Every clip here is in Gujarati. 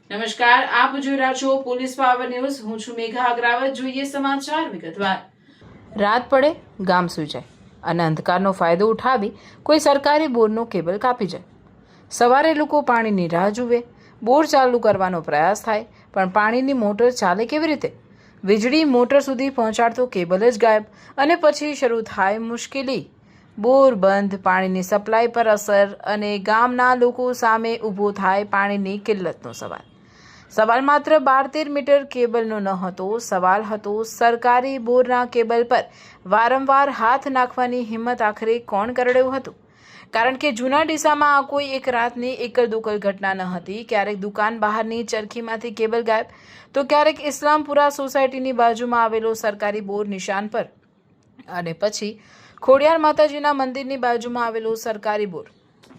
નમસ્કાર, આપ જોઈ રહ્યા છો પોલીસ પાવર ન્યૂઝ. હું છું મેઘા અગ્રાવત. જોઈએ સમાચાર વિગતવાર. રાત પડે, ગામ સૂઈ જાય અને અંધકારનો ફાયદો ઉઠાવી કોઈ સરકારી બોરનો કેબલ કાપી જાય. સવારે લોકો પાણીની રાહ જુએ, બોર ચાલુ કરવાનો પ્રયાસ થાય, પણ પાણીની મોટર ચાલે કેવી રીતે? વીજળી મોટર સુધી પહોંચાડતો કેબલ જ ગાયબ, અને પછી શરૂ થાય મુશ્કેલી. બોર બંધ, પાણીની સપ્લાય પર અસર અને ગામના લોકો સામે ઊભો થાય પાણીની કિલ્લતનો સવાલ. સવાલ માત્ર 12-13 મીટર કેબલનો ન હતો. સવાલ હતો સરકારી બોરના કેબલ પર વારંવાર હાથ નાખવાની હિંમત આખરે કોણ કરડ્યું હતું? કારણ કે જૂના ડીસામાં આ કોઈ એક રાતની એકલ દોકલ ઘટના ન હતી. ક્યારેક દુકાન બહારની ચરખીમાંથી કેબલ ગાયબ, તો ક્યારેક ઇસ્લામપુરા સોસાયટીની બાજુમાં આવેલો સરકારી બોર નિશાન પર, અને પછી ખોડિયાર માતાજીના મંદિરની બાજુમાં આવેલો સરકારી બોર.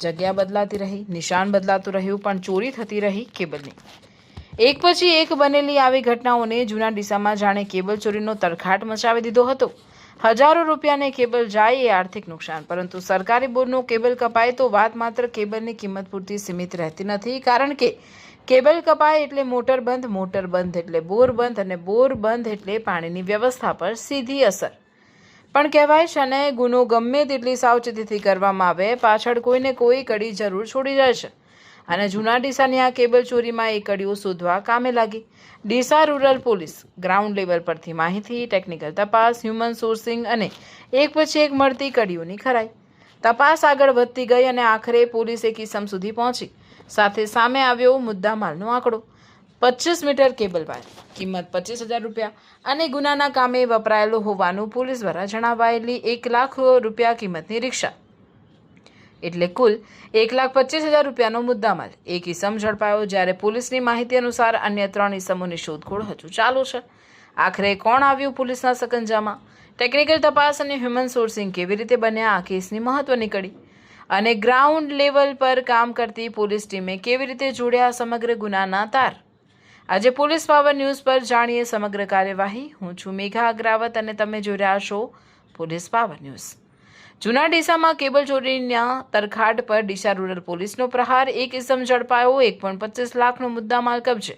જગ્યા બદલાતી રહી, નિશાન બદલાતું રહ્યું, પણ ચોરી થતી રહી કેબલની. એક પછી એક બનેલી આવી ઘટનાઓને જૂના ડીસામાં જાણે કેબલ ચોરીનો તરખાટ મચાવી દીધો હતો. હજારો રૂપિયાને કેબલ જાય એ આર્થિક નુકસાન, પરંતુ સરકારી બોરનો કેબલ કપાય તો વાત માત્ર કેબલની કિંમત પૂરતી સીમિત રહેતી નથી. કારણ કે કેબલ કપાય એટલે મોટર બંધ, મોટર બંધ એટલે બોર બંધ, અને બોર બંધ એટલે પાણીની વ્યવસ્થા પર સીધી અસર. પણ કહેવાય છે ને, ગુનો ગમે તેટલી સાવચેતીથી કરવામાં આવે, પાછળ કોઈને કોઈ કડી જરૂર છોડી જાય છે. અને જૂના ડીસાની આ કેબલ ચોરીમાં એ કડીઓ શોધવા કામે લાગી. Deesa rural police ground level પરથી માહિતી, ટેકનિકલ તપાસ, હ્યુમન સોર્સિંગ અને એક પછી એક મળતી કડીઓની ખરાઈ. તપાસ આગળ વધતી ગઈ અને આખરે પોલીસ એક ઇસમ સુધી પહોંચી. સાથે સામે આવ્યો મુદ્દામાલનો આંકડો: 25 મીટર કેબલ વાયર, કિંમત 25,000 રૂપિયા, અને ગુનાના કામે વપરાયેલો હોવાનું પોલીસ દ્વારા જણાવાયેલી 1 લાખ રૂપિયા કિંમતની રિક્ષા, એટલે કુલ 1,25,000 રૂપિયાનો મુદ્દામાલ. એક ઇસમ ઝડપાયો. જ્યારે પોલીસની માહિતી અનુસાર અન્ય 3 ઇસમોની શોધખોળ હજુ ચાલુ છે. આખરે કોણ આવ્યું પોલીસના સકંજામાં? ટેકનિકલ તપાસ અને હ્યુમન સોર્સિંગ કેવી રીતે બન્યા આ કેસની મહત્વની કડી? અને ગ્રાઉન્ડ લેવલ પર કામ કરતી પોલીસ ટીમે કેવી રીતે જોડ્યા સમગ્ર ગુનાના તાર? આજે પોલીસ પાવર ન્યૂઝ પર જાણીએ સમગ્ર કાર્યવાહી. હું છું મેઘા અગ્રાવત અને તમે જોઈ રહ્યા છો પોલીસ પાવર ન્યૂઝ. જૂના ડીસામાં કેબલ ચોરીના તરખાટ પર ડીસા રૂરલ પોલીસનો પ્રહાર. એક ઇસમ ઝડપાયો, 1.25 લાખનો મુદ્દામાલ કબજે.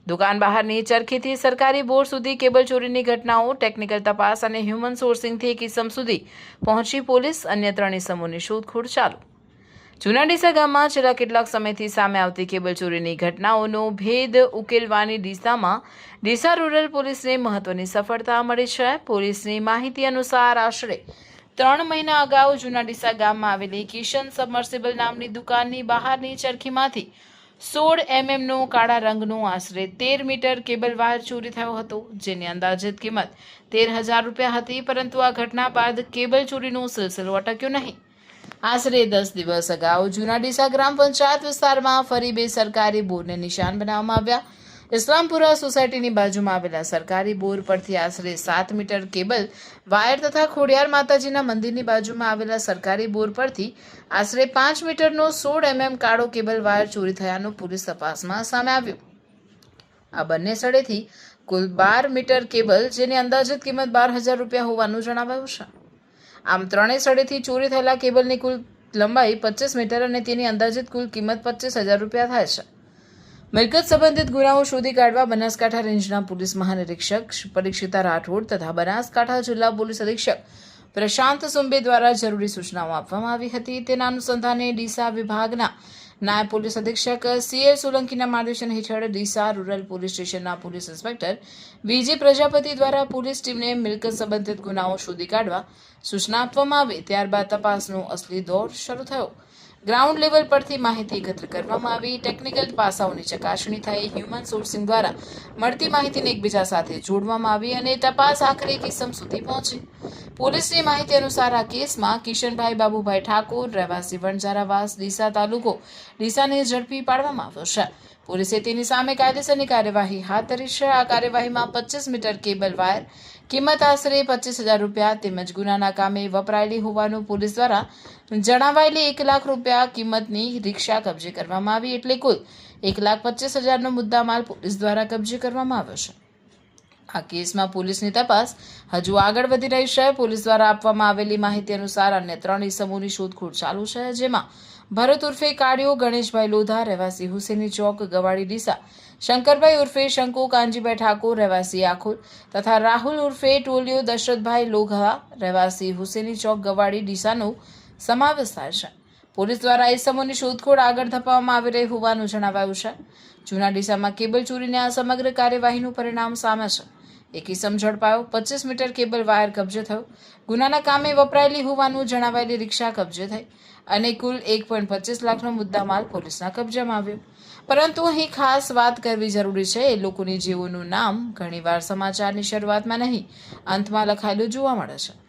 દુકાન બહારની ચરખીથી સરકારી બોર સુધી કેબલ ચોરીની ઘટનાઓ. ટેકનિકલ તપાસ અને હ્યુમન સોર્સિંગથી એક ઇસમ સુધી પહોંચી પોલીસ. અન્ય 3 ઇસમોની શોધખોળ ચાલુ. જૂના ડીસા ગામમાં છેલ્લા કેટલાક સમયથી સામે આવતી કેબલ ચોરીની ઘટનાઓનો ભેદ ઉકેલવાની દિશામાં ડીસા રૂરલ પોલીસને મહત્વની સફળતા મળી છે. પોલીસની માહિતી અનુસાર આશરે 3 મહિના અગાઉ જૂના ડીસા ગામમાં આવેલી કિશન સબમર્સિબલ નામની દુકાનની બહારની ચરખીમાંથી 16 mm કાળા રંગનો આશરે 13 મીટર કેબલ વાયર ચોરી થયો હતો, જેની અંદાજિત કિંમત 13,000 રૂપિયા હતી. પરંતુ આ ઘટના બાદ કેબલ ચોરીનો સિલસિલો અટક્યો નહીં. આશરે 10 દિવસ અગાઉ જૂના ડીસા ગ્રામ પંચાયત વિસ્તારમાં ફરી 2 સરકારી બોરને નિશાન બનાવવામાં આવ્યા. ઇસ્લામપુરા સોસાયટીની બાજુમાં આવેલા સરકારી બોર પરથી આશરે 7 મીટર કેબલ વાયર તથા ખોડિયાર માતાજીના મંદિરની બાજુમાં આવેલા સરકારી બોર પરથી આશરે 5 મીટરનો 16 mm કાળો કેબલ વાયર ચોરી થયાનું પોલીસ તપાસમાં સામે આવ્યું. આ બંને સ્થળેથી કુલ 12 મીટર કેબલ, જેની અંદાજિત કિંમત 12,000 રૂપિયા હોવાનું જણાવાયું છે. આમ ત્રણેય સ્થળેથી ચોરી થયેલા કેબલની કુલ લંબાઈ 25 મીટર અને તેની અંદાજિત કુલ કિંમત 25,000 રૂપિયા થાય છે. મિલકત સંબંધિત ગુનાઓ શોધી કાઢવા બનાસકાંઠા રેન્જના પોલીસ મહાનિરીક્ષક પરીક્ષિતા રાઠોડ તથા બનાસકાંઠા જિલ્લા પોલીસ અધિક્ષક પ્રશાંત સુંબે દ્વારા જરૂરી સૂચનાઓ આપવામાં આવી હતી. તેના અનુસંધાને ડીસા વિભાગના નાયબ પોલીસ અધિક્ષક CL સોલંકીના માર્ગદર્શન હેઠળ ડીસા રૂરલ પોલીસ સ્ટેશનના પોલીસ ઇન્સ્પેક્ટર VJ પ્રજાપતિ દ્વારા પોલીસ ટીમને મિલકત સંબંધિત ગુનાઓ શોધી કાઢવા સૂચના આપવામાં આવી. ત્યારબાદ તપાસનો અસલી દોર શરૂ થયો. ગ્રાઉન્ડ લેવલ પરથી માહિતી એકત્ર કરવામાં આવી, ટેકનિકલ પાસાઓની ચકાસણી થઈ, હ્યુમન સોર્સિંગ દ્વારા મળતી માહિતીને એકબીજા સાથે જોડવામાં આવી અને તપાસ આખરે કિસમ સુધી પહોંચી. પોલીસની માહિતી અનુસાર આ કેસમાં કિશનભાઈ બાબુભાઈ ઠાકોર, રહેવાસી વણઝારાવાસ, ડીસા તાલુકો ડીસાને ઝડપી પાડવામાં આવ્યો છે. પોલીસે તેની સામે કાયદેસરની કાર્યવાહી હાથ ધરી છે. આ કાર્યવાહીમાં 25 મીટર કેબલ વાયર, કિંમત આશરે 25,000 રૂપિયા તેમજ ગુનાના કામે વપરાયેલી હોવાનું પોલીસ દ્વારા જણાવાયેલી 1 લાખ રૂપિયા કિંમતની રિક્ષા કબજે કરવામાં આવી. એટલે કુલ 1,25,000નો મુદ્દામાલ પોલીસ દ્વારા કબજે કરવામાં આવ્યો છે. આ કેસમાં પોલીસની તપાસ હજુ આગળ વધી રહી છે. પોલીસ દ્વારા આપવામાં આવેલી માહિતી અનુસાર અન્ય 3 ઇસમોની શોધખોળ ચાલુ છે, જેમાં ભરત ઉર્ફે કાળિયો ગણેશભાઈ લોધા રહેવાસી હુસેની ચોક ગવાડી ડીસા, શંકરભાઈ ઉર્ફે શંકુ કાનજીભાઈ ઠાકોર રહેવાસી આખુલ તથા રાહુલ ઉર્ફે ટોલિયો દશરથભાઈ લોઘા રહેવાસી હુસેની ચોક ગવાડી ડીસાનો સમાવેશ થાય છે. પોલીસ દ્વારા ઇસમોની શોધખોળ આગળ ધપાવવામાં આવી રહી હોવાનું જણાવાયું છે. જૂના ડીસામાં કેબલ ચોરીની આ સમગ્ર કાર્યવાહીનું પરિણામ સામે છે. એક ઇસમ ઝડપાયો, 25 મીટર કેબલ વાયર કબજે થયો, ગુનાના કામે વપરાયેલી હોવાનું જણાવાયેલી રિક્ષા કબજે થઈ અને કુલ 1.25 લાખનો મુદ્દામાલ પોલીસના કબજામાં આવ્યો. પરંતુ અહીં ખાસ વાત કરવી જરૂરી છે. એ લોકોની જેઓનું નામ ઘણીવાર સમાચારની શરૂઆતમાં નહીં, અંતમાં લખાયેલું જોવા મળે છે.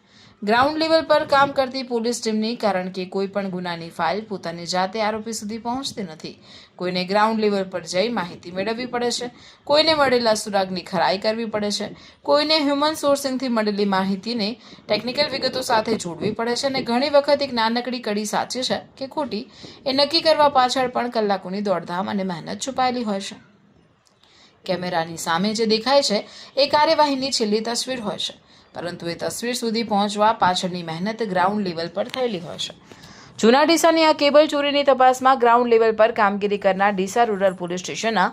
ગ્રાઉન્ડ લેવલ પર કામ કરતી પોલીસ ટીમની, કારણ કે કોઈ પણ ગુનાની ફાઇલ પોતાની જાતે આરોપી સુધી પહોંચતી નથી. કોઈને ગ્રાઉન્ડ લેવલ પર જઈ માહિતી મેળવવી પડે છે, કોઈને મળેલા સુરાગની ખરાઈ કરવી પડે છે, કોઈને હ્યુમન સોર્સિંગથી મળેલી માહિતીને ટેકનિકલ વિગતો સાથે જોડવી પડે છે અને ઘણી વખત એક નાનકડી કડી સાચી છે કે ખોટી એ નક્કી કરવા પાછળ પણ કલાકોની દોડધામ અને મહેનત છુપાયેલી હોય છે. કેમેરાની સામે જે દેખાય છે એ કાર્યવાહીની છેલ્લી તસવીર હોય છે, પરંતુ એ તસવીર સુધી પહોંચવા પાછળની મહેનત ગ્રાઉન્ડ લેવલ પર થયેલી હોય છે. જૂના ડીસાની આ કેબલ ચોરીની તપાસમાં ગ્રાઉન્ડ લેવલ પર કામગીરી કરનાર ડીસા રૂરલ પોલીસ સ્ટેશનના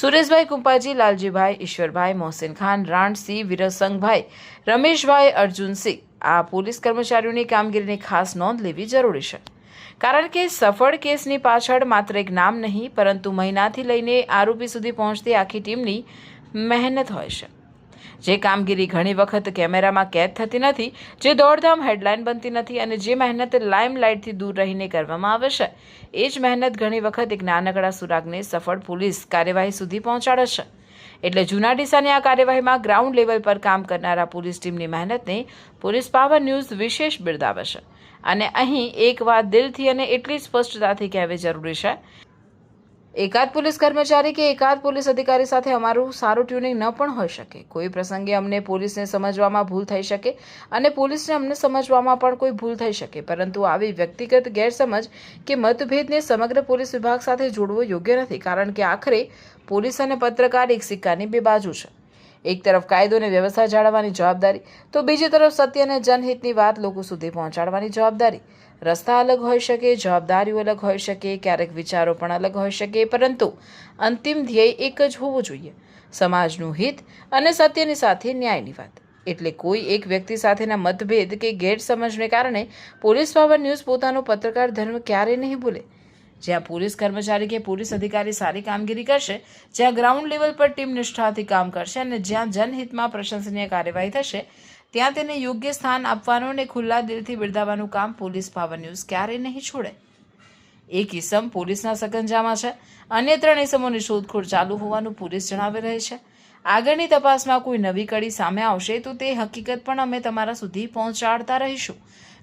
સુરેશભાઈ કુંપાજી, લાલજીભાઈ, ઈશ્વરભાઈ, મોહસિન ખાન, રાણસિંહ, વિરસંગભાઈ, રમેશભાઈ, અર્જુનસિંહ આ પોલીસ કર્મચારીઓની કામગીરીની ખાસ નોંધ લેવી જરૂરી છે. કારણ કે સફળ કેસની પાછળ માત્ર એક નામ નહીં, પરંતુ મહિનાથી લઈને આરોપી સુધી પહોંચતી આખી ટીમની મહેનત હોય છે. જે કામગીરી ઘણી વખત કેમેરામાં કેદ થતી નથી, જે દોડધામ હેડલાઇન બનતી નથી અને જે મહેનત લાઇમલાઇટથી દૂર રહીને કરવામાં આવે છે, એ જ મહેનત ઘણી વખત એક નાનકડા સુરાગને સફળ પોલીસ કાર્યવાહી સુધી પહોંચાડે છે. એટલે જૂના ડીસાની આ કાર્યવાહીમાં ગ્રાઉન્ડ લેવલ પર કામ કરનારા પોલીસ ટીમની મહેનતને પોલીસ પાવર ન્યૂઝ વિશેષ બિરદાવે છે. અને અહીં એક વાત દિલથી અને એટલી સ્પષ્ટતાથી કહેવી જરૂરી છે, એકાદ પોલીસ કર્મચારી કે એકાદ પોલીસ અધિકારી સાથે અમારું સારું ટ્યુનિંગ ન પણ હોઈ શકે. કોઈ પ્રસંગે અમને પોલીસને સમજવામાં ભૂલ થઈ શકે અને પોલીસને અમને સમજવામાં પણ કોઈ ભૂલ થઈ શકે, પરંતુ આવી વ્યક્તિગત ગેરસમજ કે મતભેદને સમગ્ર પોલીસ વિભાગ સાથે જોડવો યોગ્ય નથી. કારણ કે આખરે પોલીસ અને પત્રકાર એક સિક્કાની બે બાજુ છે. એક તરફ કાયદો અને વ્યવસ્થા જાળવવાની જવાબદારી, તો બીજી તરફ સત્ય અને જનહિતની વાત લોકો સુધી પહોંચાડવાની જવાબદારી. રસ્તા અલગ હોઈ શકે, જવાબદારીઓ અલગ હોઈ શકે, ક્યારેક વિચારો પણ અલગ હોઈ શકે, પરંતુ અંતિમ ધ્યેય એક જ હોવું જોઈએ, સમાજનું હિત અને સત્યની સાથે ન્યાયની વાત. એટલે કોઈ એક વ્યક્તિ સાથેના મતભેદ કે ગેરસમજને કારણે પોલીસ પાવર ન્યૂઝ પોતાનો પત્રકાર ધર્મ ક્યારેય નહીં ભૂલે. જ્યાં પોલીસ કર્મચારી કે પોલીસ અધિકારી સારી કામગીરી કરશે, જ્યાં ગ્રાઉન્ડ લેવલ પર ટીમ નિષ્ઠાથી કામ કરશે અને જ્યાં જનહિતમાં પ્રશંસનીય કાર્યવાહી થશે, ત્યાં તેને યોગ્ય સ્થાન આપવાનું અને ખુલ્લા દિલથી બિરદાવવાનું કામ પોલીસ પાવર ન્યૂઝ ક્યારેય નહીં છોડે. એક ઇસમ પોલીસના સકંજામાં છે, અન્ય 3 ઇસમોની શોધખોળ ચાલુ હોવાનું પોલીસ જણાવી રહી છે. આગળની તપાસમાં કોઈ નવી કડી સામે આવશે તો તે હકીકત પણ અમે તમારા સુધી પહોંચાડતા રહીશું.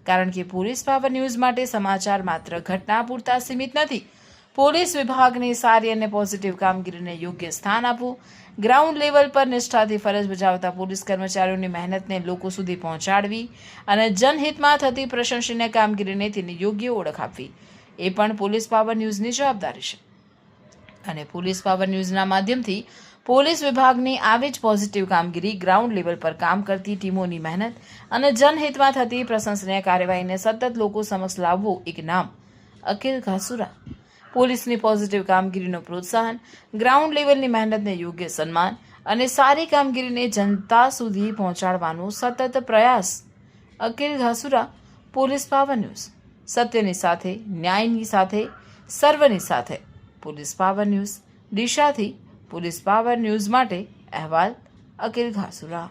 કારણ કે પોલીસ પાવર ન્યૂઝ માટે સમાચાર માત્ર ઘટના પૂરતા સીમિત નથી. પોલીસ વિભાગની સારી અને પોઝિટિવ કામગીરીને યોગ્ય સ્થાન આપવું, ગ્રાઉન્ડ લેવલ પર નિષ્ઠાથી ફરજ બજાવતા પોલીસ કર્મચારીઓની મહેનતને લોકો સુધી પહોંચાડવી અને જનહિતમાં થતી પ્રશંસનીય કામગીરીને તેની યોગ્ય ઓળખ આપવી, એ પણ પોલીસ પાવર ન્યૂઝની જવાબદારી છે. અને પોલીસ પાવર ન્યૂઝના માધ્યમથી પોલીસ વિભાગની આવી જ પોઝિટિવ કામગીરી, ગ્રાઉન્ડ લેવલ પર કામ કરતી ટીમોની મહેનત અને જનહિતમાં થતી પ્રશંસનીય કાર્યવાહીને સતત લોકો સમક્ષ લાવવું એક નામ, અકિલ ઘાસુરા. પોલીસની પોઝિટિવ કામગીરીનો પ્રોત્સાહન, ગ્રાઉન્ડ લેવલની મહેનતને યોગ્ય સન્માન અને સારી કામગીરીને જનતા સુધી પહોંચાડવાનો સતત પ્રયાસ. Akil Ghasura, police power news. સત્યની સાથે, ન્યાયની સાથે, સર્વની સાથે. પોલીસ પાવર ન્યૂઝ ડીસાથી પોલીસ પાવર ન્યૂઝ માટે અહેવાલ અકિલ ઘાસુરા.